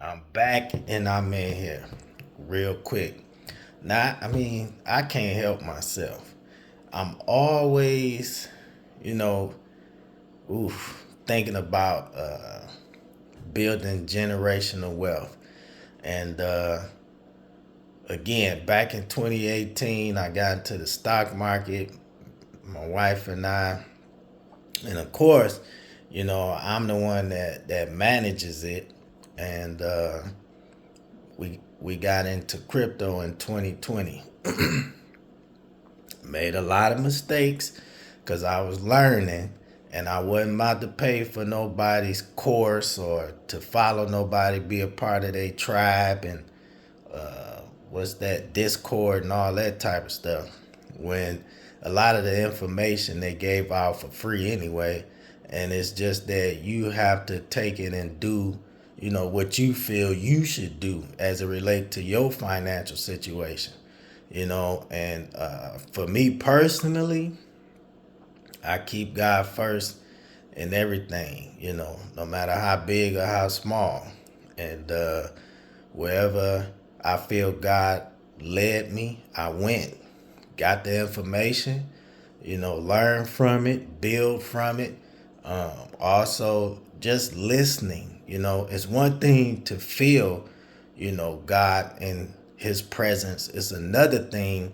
I'm back and I'm in here real quick. Now, I can't help myself. I'm always, you know, thinking about building generational wealth. And again, back in 2018, I got into the stock market, my wife and I. And of course, I'm the one that manages it. And we got into crypto in 2020. Made a lot of mistakes because I was learning and I wasn't about to pay for nobody's course or to follow nobody, be a part of their tribe and what's that Discord and all that type of stuff. When a lot of the information they gave out for free anyway, and it's just that you have to take it and do what you feel you should do as it relate to your financial situation. And for me personally, I keep God first in everything, no matter how big or how small. And wherever I feel God led me, I went, got the information, learn from it, build from it. Also, just listening. It's one thing to feel, God in His presence. It's another thing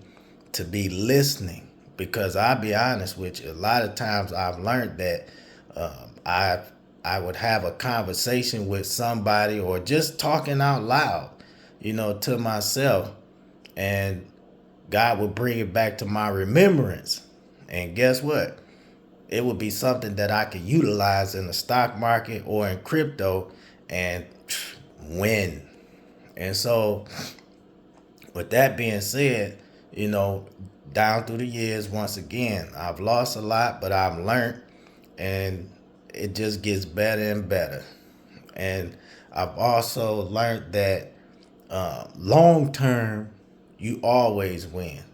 to be listening. Because I'll be honest with you, a lot of times I've learned that I would have a conversation with somebody or just talking out loud, to myself, and God would bring it back to my remembrance. And guess what? It would be something that I could utilize in the stock market or in crypto and win. And so, with that being said, down through the years, once again, I've lost a lot, but I've learned, and it just gets better and better. And I've also learned that long term, you always win.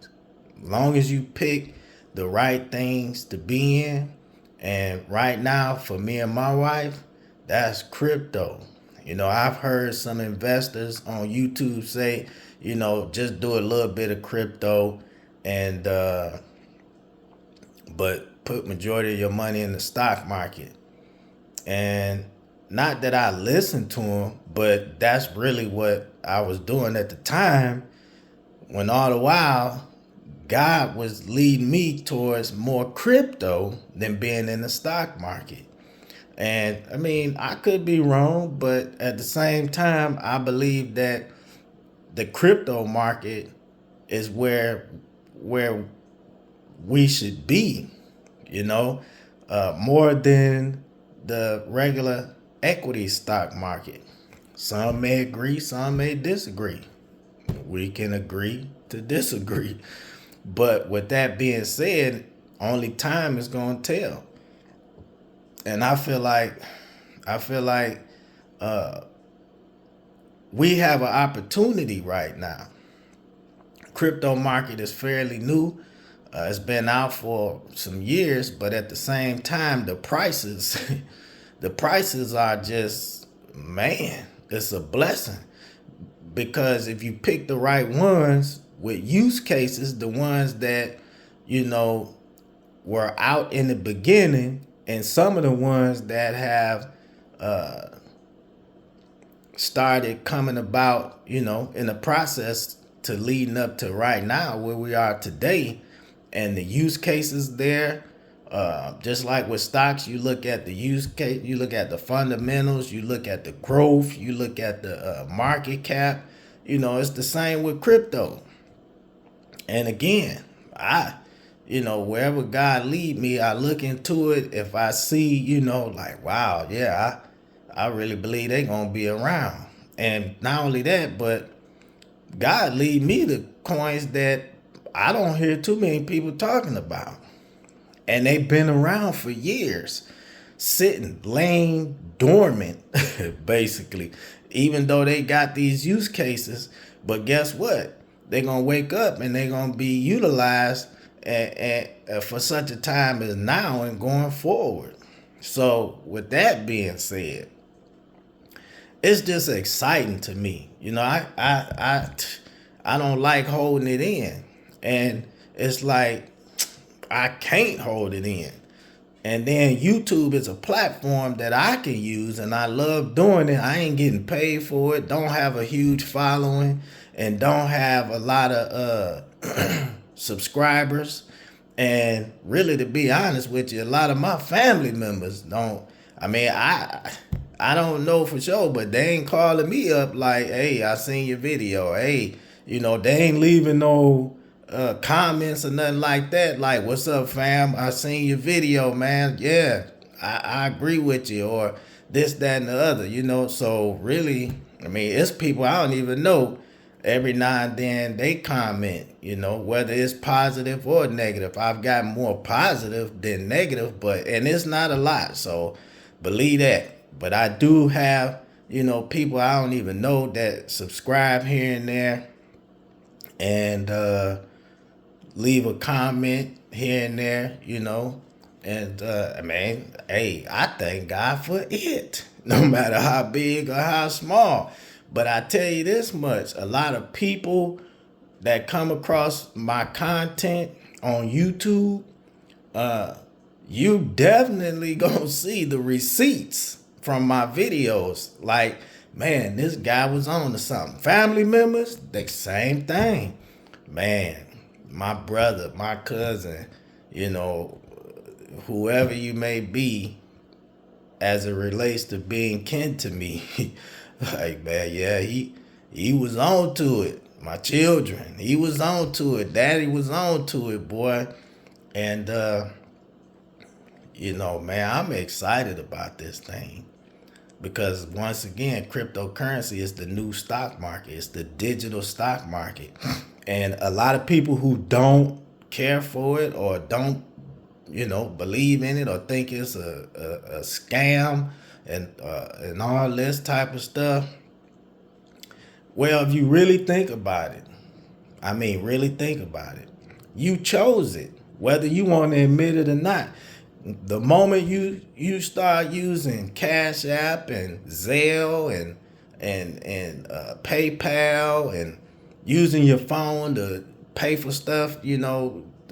Long as you pick the right things to be in. And right now, for me and my wife, that's crypto. I've heard some investors on YouTube say, just do a little bit of crypto and but put majority of your money in the stock market. And not that I listened to him, but that's really what I was doing at the time, when all the while God was leading me towards more crypto than being in the stock market. And I could be wrong, but at the same time, I believe that the crypto market is where we should be, more than the regular equity stock market. Some may agree, some may disagree. We can agree to disagree. But with that being said, only time is gonna tell. And I feel like we have an opportunity right now. Crypto market is fairly new. It's been out for some years, but at the same time, the prices, the prices are just, man, it's a blessing. Because if you pick the right ones with use cases, the ones that, you know, were out in the beginning, and some of the ones that have started coming about, in the process to leading up to right now where we are today, and the use cases there. Just like with stocks, you look at the use case, you look at the fundamentals, you look at the growth, you look at the market cap. It's the same with crypto. And again, wherever God lead me, I look into it. If I see, like, wow, yeah, I really believe they're gonna be around. And not only that, but God lead me to coins that I don't hear too many people talking about. And they've been around for years, sitting, laying dormant, basically, even though they got these use cases. But guess what? They're going to wake up and they're going to be utilized for such a time as now and going forward. So, with that being said, it's just exciting to me. You know, I don't like holding it in, and it's like I can't hold it in. And then YouTube is a platform that I can use, and I love doing it. I ain't getting paid for it. Don't have a huge following, and don't have a lot of subscribers. And really, to be honest with you, a lot of my family members don't. I mean, I don't know for sure, but they ain't calling me up like, "Hey, I seen your video." Hey, they ain't leaving no comments or nothing like that. Like, "What's up, fam? I seen your video, man. Yeah, I agree with you," or this, that, and the other. So really, I mean, it's people I don't even know. Every now and then they comment, whether it's positive or negative. I've got more positive than negative, and it's not a lot. So believe that. But I do have, people I don't even know that subscribe here and there, and leave a comment here and there, And I mean, hey, I thank God for it, no matter how big or how small. But I tell you this much, a lot of people that come across my content on YouTube, you definitely gonna see the receipts from my videos. Like, man, this guy was on to something. Family members, the same thing. Man, my brother, my cousin, whoever you may be, as it relates to being kin to me, like, man, yeah, he was on to it. My children, he was on to it. Daddy was on to it, boy. And man, I'm excited about this thing. Because once again, cryptocurrency is the new stock market. It's the digital stock market. And a lot of people who don't care for it, or don't, believe in it, or think it's a scam and all this type of stuff. Well, if you really think about it, really think about it, you chose it, whether you want to admit it or not. The moment you start using Cash App and Zelle and PayPal, and using your phone to pay for stuff,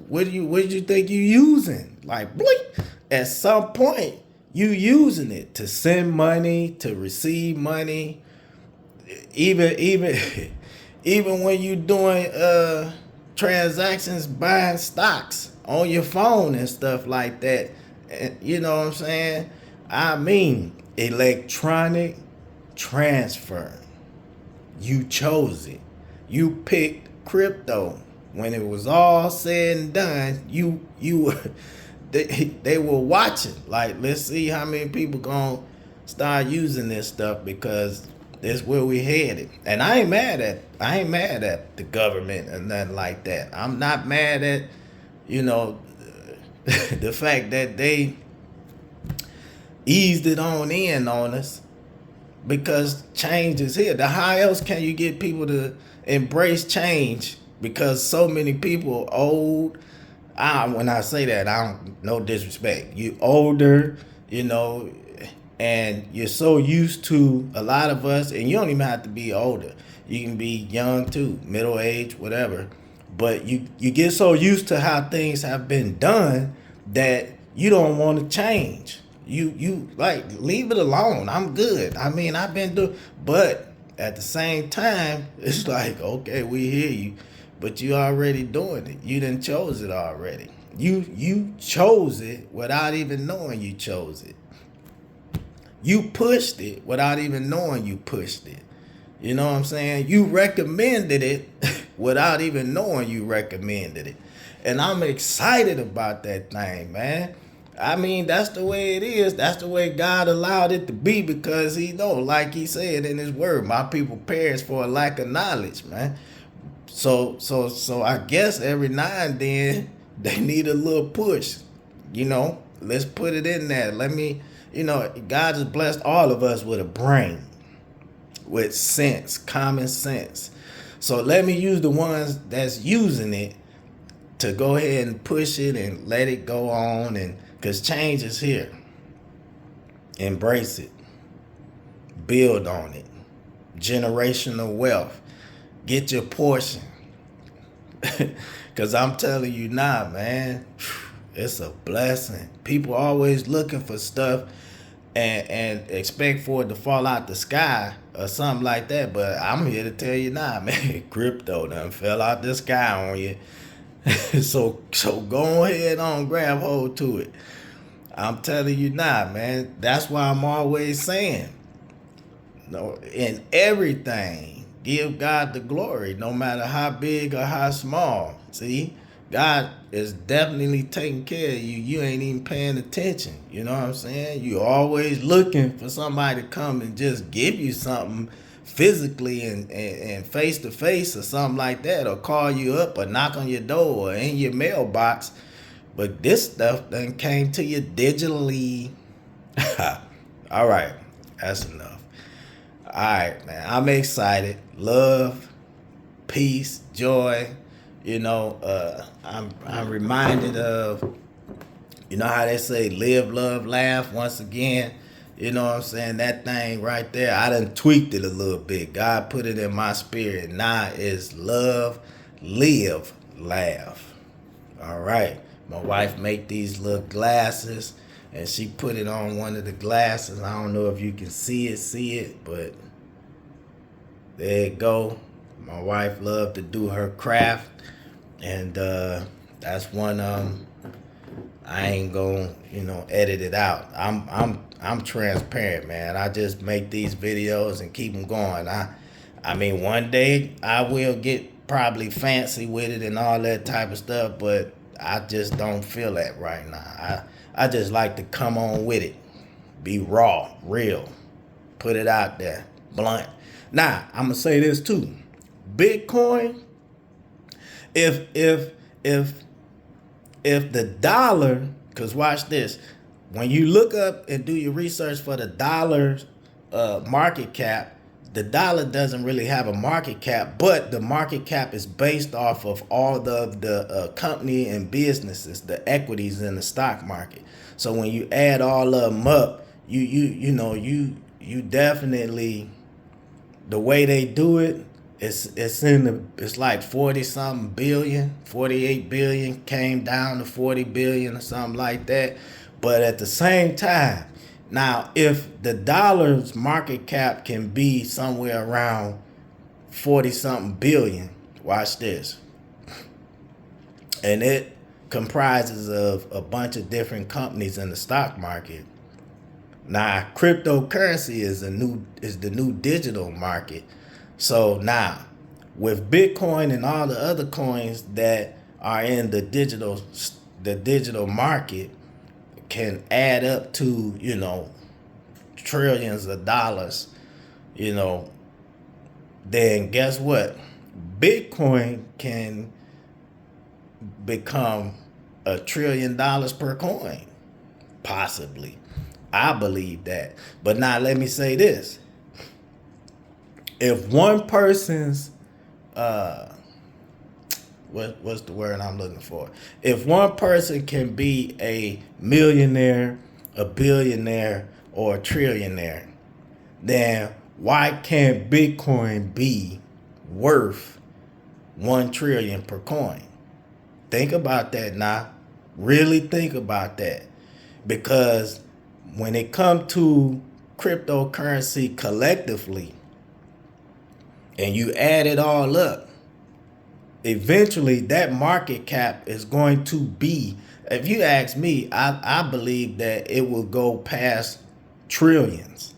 what do you think you using? Like, bleep, at some point you using it to send money, to receive money, even even when you doing transactions, buying stocks on your phone and stuff like that. You know what I'm saying? I mean, electronic transfer. You chose it. You picked crypto. When it was all said and done, they were watching. Like, let's see how many people gonna start using this stuff, because that's where we headed. And I ain't mad at the government and nothing like that. I'm not mad at, the fact that they eased it on in on us, because change is here. How else can you get people to embrace change? Because so many people old. When I say that, I don't, no disrespect. You older, and you're so used to, a lot of us, and you don't even have to be older. You can be young too, middle age, whatever. But you get so used to how things have been done that you don't want to change. You like, leave it alone. I'm good. I mean, I've been doing, but at the same time, it's like, okay, we hear you, but you already doing it. You done chose it already. You chose it without even knowing you chose it. You pushed it without even knowing you pushed it. You know what I'm saying? You recommended it without even knowing you recommended it. And I'm excited about that thing, man. I mean, that's the way it is. That's the way God allowed it to be, because he know, like he said in his word, my people perish for a lack of knowledge, man. So I guess every now and then they need a little push. Let's put it in there. God has blessed all of us with a brain, with sense, common sense. So let me use the ones that's using it to go ahead and push it and let it go on, and because change is here. Embrace it. build on it. Generational wealth. Get your portion. Because I'm telling you now, man, it's a blessing. People always looking for stuff and expect for it to fall out the sky or something like that. But I'm here to tell you now, man, crypto done fell out the sky on you. so go ahead on, grab hold to it. I'm telling you now, man. That's why I'm always saying, no, in everything, give God the glory, no matter how big or how small. See, God is definitely taking care of you. You ain't even paying attention. You know what I'm saying? You always looking for somebody to come and just give you something physically and face to face or something like that, or call you up or knock on your door or in your mailbox. But this stuff done came to you digitally. All right, that's enough. All right, man, I'm excited. Love, peace, joy. You know, I'm reminded of, you know how they say live, love, laugh once again. You know what I'm saying? That thing right there, I done tweaked it a little bit. God put it in my spirit. Now it's love, live, laugh. All right. My wife make these little glasses, and she put it on one of the glasses. I don't know if you can see it, but there you go. My wife loved to do her craft, and that's one I ain't gonna, edit it out. I'm transparent, man. I just make these videos and keep them going. I mean, one day I will get probably fancy with it and all that type of stuff, but I just don't feel that right now. I just like to come on with it. Be raw, real. Put it out there. Blunt. Now, I'm gonna say this too. Bitcoin, if the dollar, because watch this, when you look up and do your research for the dollar's market cap, the dollar doesn't really have a market cap, but the market cap is based off of all the company and businesses, the equities in the stock market. So when you add all of them up, you definitely, the way they do it, it's like 40 something billion, 48 billion, came down to 40 billion or something like that. But at the same time, now if the dollar's market cap can be somewhere around 40 something billion, watch this, and it comprises of a bunch of different companies in the stock market. Now cryptocurrency is the new digital market. So now, with Bitcoin and all the other coins that are in the digital market can add up to, trillions of dollars, then guess what? Bitcoin can become $1 trillion per coin, possibly. I believe that. But now let me say this. If one person's what's the word I'm looking for? If one person can be a millionaire, a billionaire, or a trillionaire, then why can't Bitcoin be worth 1 trillion per coin? Think about that now. Really think about that. Because when it comes to cryptocurrency collectively, and you add it all up, eventually that market cap is going to be, if you ask me, I believe that it will go past trillions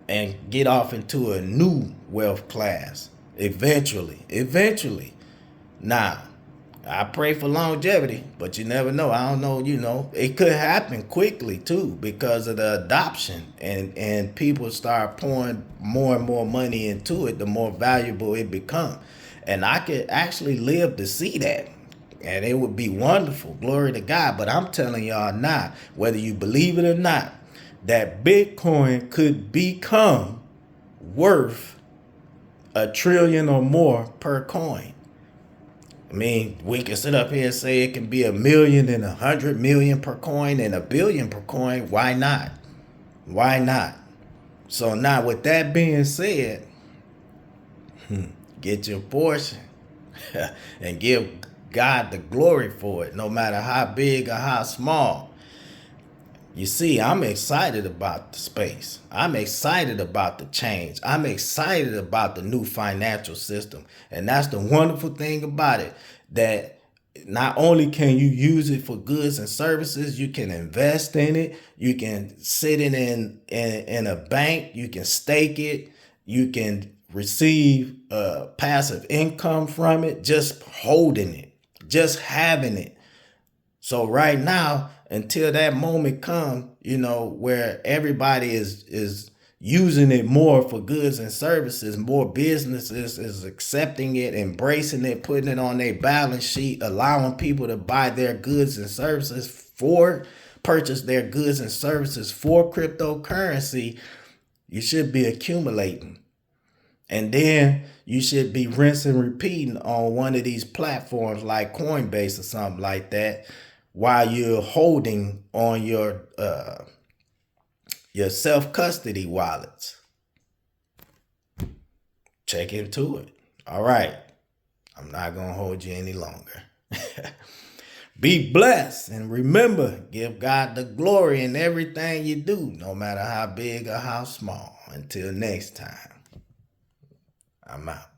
and get off into a new wealth class eventually. Now, I pray for longevity, but you never know. I don't know, it could happen quickly too because of the adoption and people start pouring more and more money into it, the more valuable it becomes. And I could actually live to see that. And it would be wonderful. Glory to God. But I'm telling y'all now, whether you believe it or not, that Bitcoin could become worth $1 trillion or more per coin. I mean, we can sit up here and say it can be 1 million and 100 million per coin and 1 billion per coin. Why not? Why not? So now with that being said, get your portion and give God the glory for it, no matter how big or how small. You see, I'm excited about the space. I'm excited about the change. I'm excited about the new financial system. And that's the wonderful thing about it, that not only can you use it for goods and services, you can invest in it. You can sit in a bank. You can stake it. You can receive passive income from it, just holding it, just having it. So right now, until that moment come, where everybody is using it more for goods and services, more businesses is accepting it, embracing it, putting it on their balance sheet, allowing people to buy their goods and services purchase their goods and services for cryptocurrency. You should be accumulating. And then you should be rinsing and repeating on one of these platforms like Coinbase or something like that, while you're holding on your self-custody wallets. Check into it. All right. I'm not going to hold you any longer. Be blessed. And remember, give God the glory in everything you do, no matter how big or how small. Until next time, I'm out.